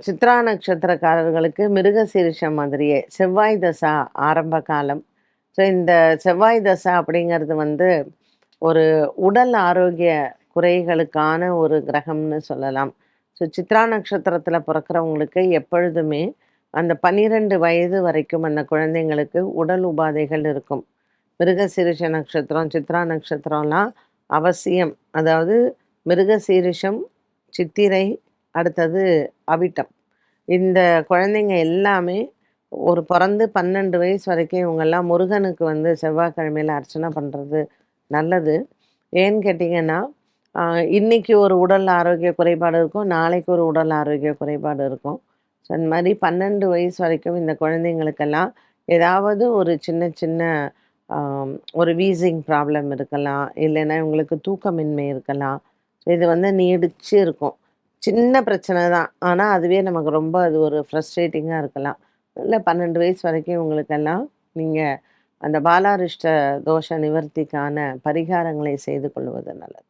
சித்ரா நட்சத்திரக்காரர்களுக்கு மிருகசீரிஷம் மாதிரியே செவ்வாய் தசா ஆரம்ப காலம். ஸோ இந்த செவ்வாய் தசா அப்படிங்கிறது வந்து ஒரு உடல் ஆரோக்கிய குறைகளுக்கான ஒரு கிரகம்னு சொல்லலாம். ஸோ சித்ரா நட்சத்திரத்தில் பிறக்கிறவங்களுக்கு எப்பொழுதுமே அந்த 12 வயது வரைக்கும் அந்த குழந்தைங்களுக்கு உடல் உபாதைகள் இருக்கும். மிருகசீரிஷ நட்சத்திரம், சித்ரா நட்சத்திரம்லாம் அவசியம். அதாவது மிருகசீரிஷம், சித்திரை, அடுத்தது அவிட்டம். இந்த குழந்தைங்க எல்லாமே ஒரு பொறந்து 12 வயசு வரைக்கும் இவங்கெல்லாம் முருகனுக்கு வந்து செவ்வாய்க்கிழமையில அர்ச்சனை பண்ணுறது நல்லது. ஏன்னு கேட்டிங்கன்னா, அ இன்னைக்கு ஒரு உடல் ஆரோக்கிய குறைபாடு இருக்கும். நாளைக்கு ஒரு உடல் ஆரோக்கிய குறைபாடு இருக்கும். ஸோ இந்த மாரி 12 வயசு வரைக்கும் இந்த குழந்தைங்களுக்கெல்லாம் ஏதாவது ஒரு சின்ன சின்ன ஒரு வீசிங் ப்ராப்ளம் இருக்கலாம். இல்லைன்னா இவங்களுக்கு தூக்கமின்மை இருக்கலாம். இது வந்து நீடிச்சு இருக்கும். சின்ன பிரச்சனை தான். ஆனா, அதுவே நமக்கு ரொம்ப அது ஒரு ஃப்ரஸ்ட்ரேட்டிங்கா இருக்கலாம். இல்ல 12 வயசு வரைக்கும் இவங்களுக்கெல்லாம் நீங்க அந்த பாலாரிஷ்ட தோஷ நிவர்த்திக்கான பரிகாரங்களை செய்து கொள்வது நல்லது.